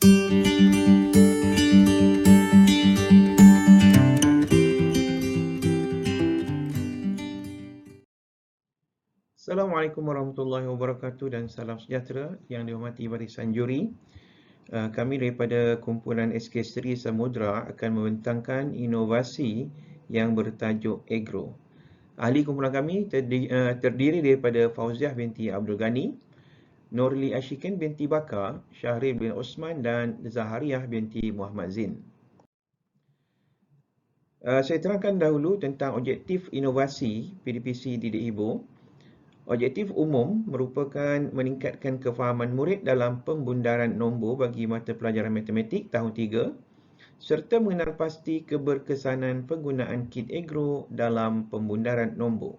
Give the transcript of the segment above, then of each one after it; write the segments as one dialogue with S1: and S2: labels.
S1: Assalamualaikum warahmatullahi wabarakatuh dan salam sejahtera yang dihormati barisan juri. Kami daripada kumpulan SK Seri Samudra akan membentangkan inovasi yang bertajuk Agro. Ahli kumpulan kami terdiri daripada Fauziah binti Abdul Ghani, Nurli Ashikin binti Bakar, Syahril bin Osman dan Zahariah binti Muhammad Zin. Saya terangkan dahulu tentang objektif inovasi PDPC Didik Ibu. Objektif umum merupakan meningkatkan kefahaman murid dalam pembundaran nombor bagi mata pelajaran matematik tahun 3 serta mengenal pasti keberkesanan penggunaan kit agro dalam pembundaran nombor.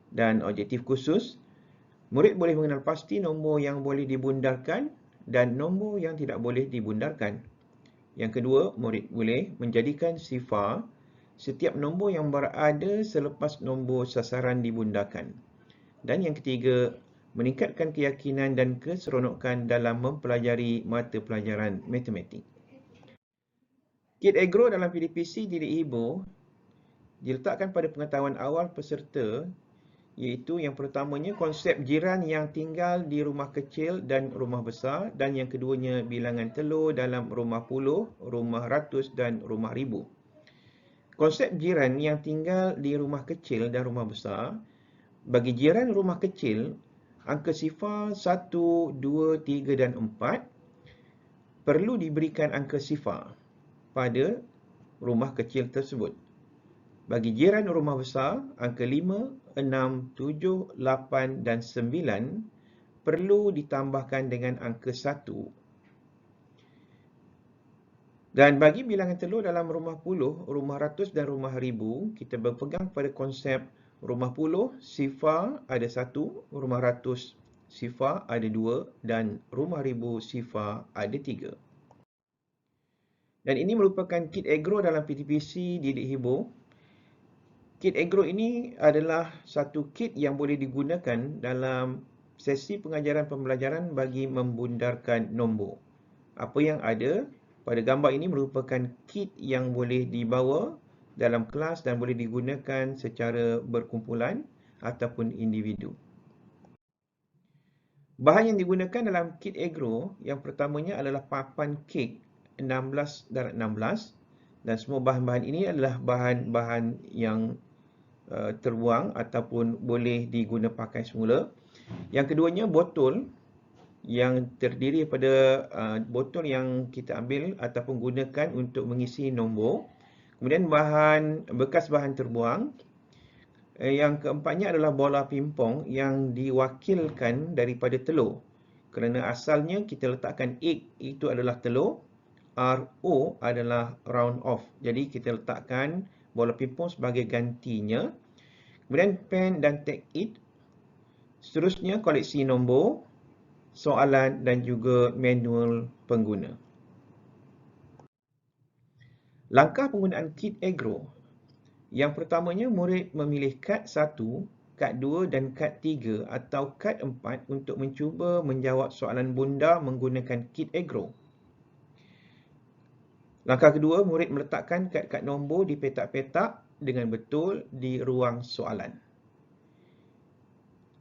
S1: Dan objektif khusus, murid boleh mengenal pasti nombor yang boleh dibundarkan dan nombor yang tidak boleh dibundarkan. Yang kedua, murid boleh menjadikan sifar setiap nombor yang berada selepas nombor sasaran dibundarkan. Dan yang ketiga, meningkatkan keyakinan dan keseronokan dalam mempelajari mata pelajaran matematik. Kit agro dalam PDPC Didik Ibu diletakkan pada pengetahuan awal peserta, iaitu yang pertamanya konsep jiran yang tinggal di rumah kecil dan rumah besar, dan yang keduanya bilangan telur dalam rumah puluh, rumah ratus dan rumah ribu. Konsep jiran yang tinggal di rumah kecil dan rumah besar, bagi jiran rumah kecil, angka sifar 1, 2, 3 dan 4 perlu diberikan angka sifar pada rumah kecil tersebut. Bagi jiran rumah besar, angka 5, 6, 7, 8 dan 9 perlu ditambahkan dengan angka 1. Dan bagi bilangan telur dalam rumah puluh, rumah ratus dan rumah ribu, kita berpegang pada konsep rumah puluh, sifar ada 1, rumah ratus, sifar ada 2 dan rumah ribu, sifar ada 3. Dan ini merupakan kit agro dalam PTPC Didik Ibu. Kit agro ini adalah satu kit yang boleh digunakan dalam sesi pengajaran pembelajaran bagi membundarkan nombor. Apa yang ada pada gambar ini merupakan kit yang boleh dibawa dalam kelas dan boleh digunakan secara berkumpulan ataupun individu. Bahan yang digunakan dalam kit agro yang pertamanya adalah papan kek 16x16 dan semua bahan-bahan ini adalah bahan-bahan yang terbuang ataupun boleh diguna pakai semula. Yang keduanya botol yang terdiri daripada botol yang kita ambil ataupun gunakan untuk mengisi nombor. Kemudian bekas bahan terbuang. Yang keempatnya adalah bola pimpong yang diwakilkan daripada telur. Kerana asalnya kita letakkan egg itu adalah telur, RO adalah round off. Jadi kita letakkan bola pimpong sebagai gantinya. Kemudian pen dan tag it. Seterusnya koleksi nombor, soalan dan juga manual pengguna. Langkah penggunaan kit agro. Yang pertamanya, murid memilih kad 1, kad 2 dan kad 3 atau kad 4 untuk mencuba menjawab soalan bundar menggunakan kit agro. Langkah kedua, murid meletakkan kad-kad nombor di petak-petak dengan betul di ruang soalan.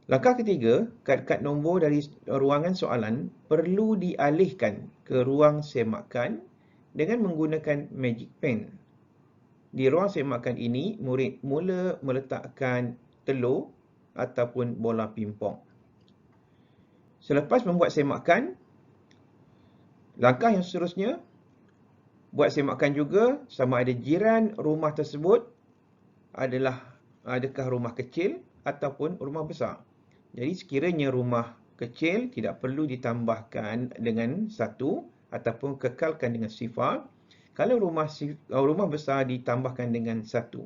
S1: Langkah ketiga, kad-kad nombor dari ruangan soalan perlu dialihkan ke ruang semakan dengan menggunakan magic pen. Di ruang semakan ini, murid mula meletakkan telur ataupun bola pimpong. Selepas membuat semakan, langkah yang seterusnya, buat semakan juga sama ada jiran rumah tersebut adakah rumah kecil ataupun rumah besar. Jadi sekiranya rumah kecil tidak perlu ditambahkan dengan 1 ataupun kekalkan dengan sifar. Kalau rumah besar ditambahkan dengan 1.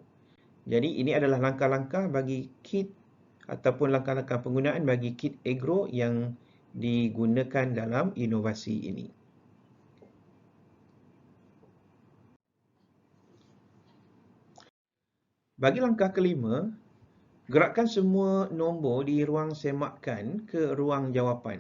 S1: Jadi ini adalah langkah-langkah bagi kit ataupun langkah-langkah penggunaan bagi kit agro yang digunakan dalam inovasi ini. Bagi langkah kelima, gerakkan semua nombor di ruang semakan ke ruang jawapan.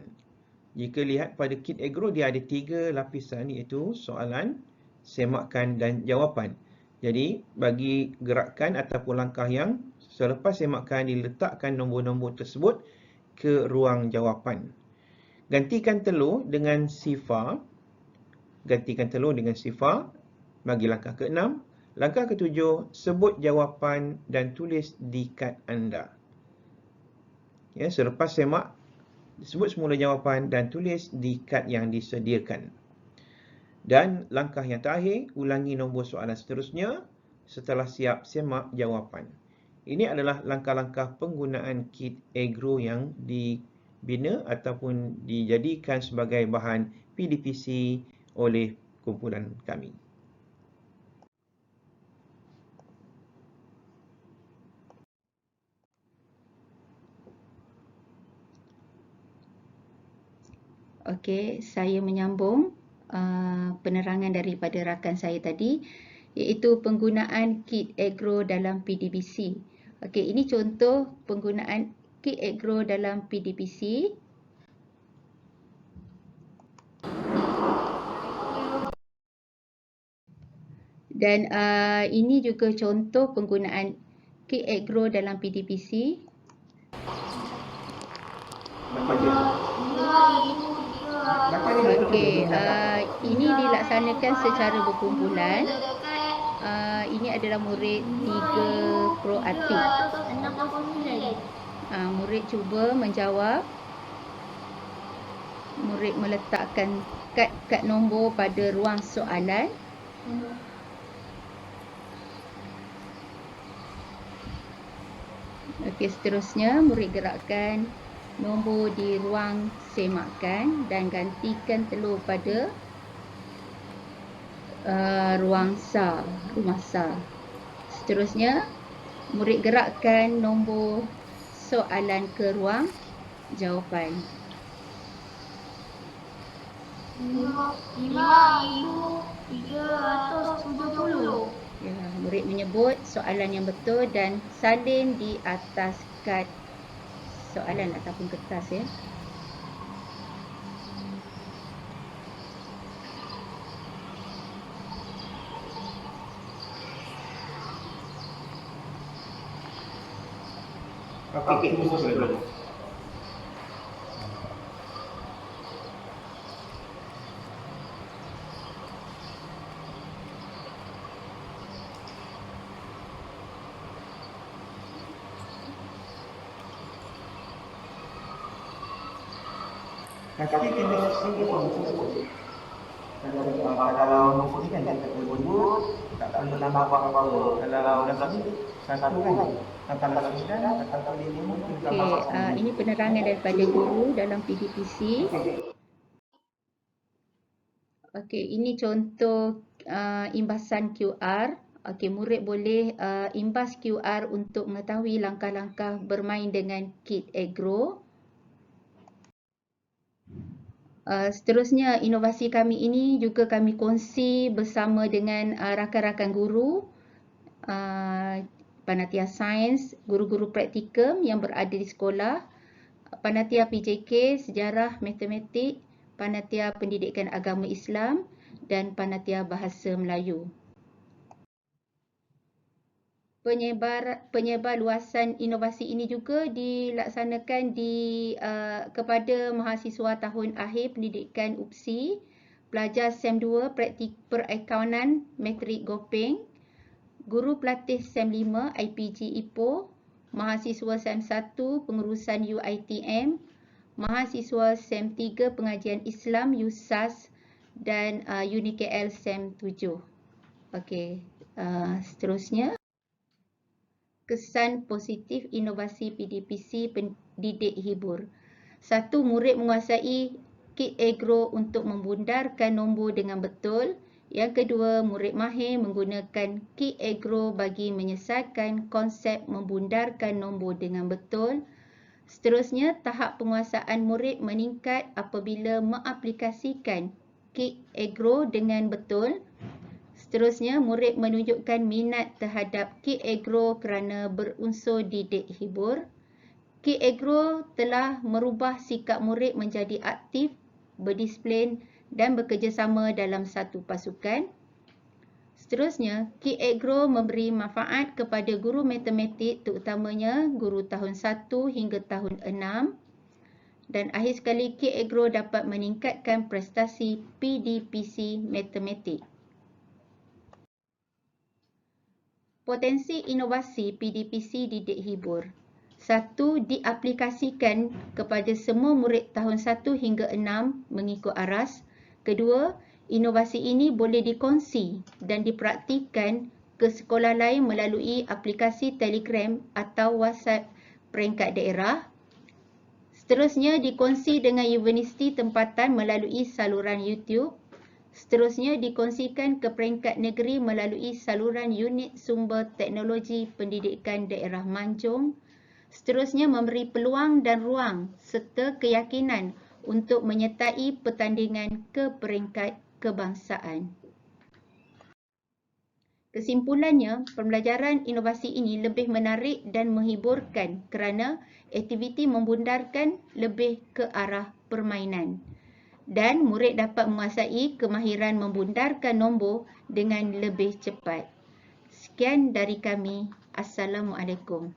S1: Jika lihat pada kit agro, dia ada 3 lapisan, iaitu soalan, semakan dan jawapan. Jadi bagi gerakan ataupun langkah yang selepas semakan, diletakkan nombor-nombor tersebut ke ruang jawapan. Gantikan telur dengan sifar. Bagi langkah ke-6. Langkah ke-7, sebut jawapan dan tulis di kad anda. Ya, selepas semak, sebut semula jawapan dan tulis di kad yang disediakan. Dan langkah yang terakhir, ulangi nombor soalan seterusnya setelah siap semak jawapan. Ini adalah langkah-langkah penggunaan kit agro yang dibina ataupun dijadikan sebagai bahan PDPC oleh kumpulan kami.
S2: Okey, saya menyambung penerangan daripada rakan saya tadi, iaitu penggunaan kit agro dalam PDPC. Okey, ini contoh penggunaan kit agro dalam PDPC. Dan ini juga contoh penggunaan kit agro dalam PDPC. Okey, ini dilaksanakan secara berkumpulan. Ini adalah murid 3 proaktif. Murid cuba menjawab. Murid meletakkan kad nombor pada ruang soalan. Okey, seterusnya murid gerakkan nombor di ruang semakan dan gantikan telur pada rumah SAR. Seterusnya, murid gerakkan nombor soalan ke ruang jawapan. 5,370. Ya, murid menyebut soalan yang betul dan salin di atas kad soalan ataupun kertas, ya.
S1: Okey, tunggu dulu. Tapi kena singgung kalau musuh ni kan tak boleh tak perlu nambah apa-apa. Kalau dah satu kan, kalau 9, atau 5 mungkin tambah.
S2: Ini penerangan daripada guru dalam PDPC. Okey, ini contoh imbasan QR. Okey, murid boleh imbas QR untuk mengetahui langkah-langkah bermain dengan kit agro. Seterusnya, inovasi kami ini juga kami kongsi bersama dengan rakan-rakan guru, panitia sains, guru-guru praktikum yang berada di sekolah, panitia PJK, sejarah, matematik, panitia pendidikan agama Islam dan panitia bahasa Melayu. Penyebar luasan inovasi ini juga dilaksanakan kepada mahasiswa tahun akhir pendidikan UPSI, pelajar SEM 2 praktik perakaunan matrik Gopeng, guru pelatih SEM 5 IPG Ipoh, mahasiswa SEM 1 pengurusan UiTM, mahasiswa SEM 3 pengajian Islam USAS dan UniKL SEM 7. Okey, seterusnya. Kesan positif inovasi PDPC pendidik hibur. 1. Murid menguasai kit agro untuk membundarkan nombor dengan betul. Yang kedua, murid mahir menggunakan kit agro bagi menyelesaikan konsep membundarkan nombor dengan betul. Seterusnya, tahap penguasaan murid meningkat apabila mengaplikasikan kit agro dengan betul. Seterusnya, murid menunjukkan minat terhadap kit agro kerana berunsur didik hibur. Kit agro telah merubah sikap murid menjadi aktif berdisiplin dan bekerjasama dalam satu pasukan. Seterusnya, Kit Agro memberi manfaat kepada guru matematik terutamanya guru tahun 1 hingga tahun 6. Dan akhir sekali, Kit Agro dapat meningkatkan prestasi PDPC matematik. Potensi inovasi PDPC didik hibur. 1. Diaplikasikan kepada semua murid tahun 1 hingga 6 mengikut aras. Kedua, inovasi ini boleh dikongsi dan dipraktikkan ke sekolah lain melalui aplikasi Telegram atau WhatsApp peringkat daerah. Seterusnya, dikongsi dengan universiti tempatan melalui saluran YouTube. Seterusnya, dikongsikan ke peringkat negeri melalui saluran Unit Sumber Teknologi Pendidikan Daerah Manjung. Seterusnya, memberi peluang dan ruang serta keyakinan untuk menyertai pertandingan ke peringkat kebangsaan. Kesimpulannya, pembelajaran inovasi ini lebih menarik dan menghiburkan kerana aktiviti membundarkan lebih ke arah permainan. Dan murid dapat menguasai kemahiran membundarkan nombor dengan lebih cepat. Sekian dari kami. Assalamualaikum.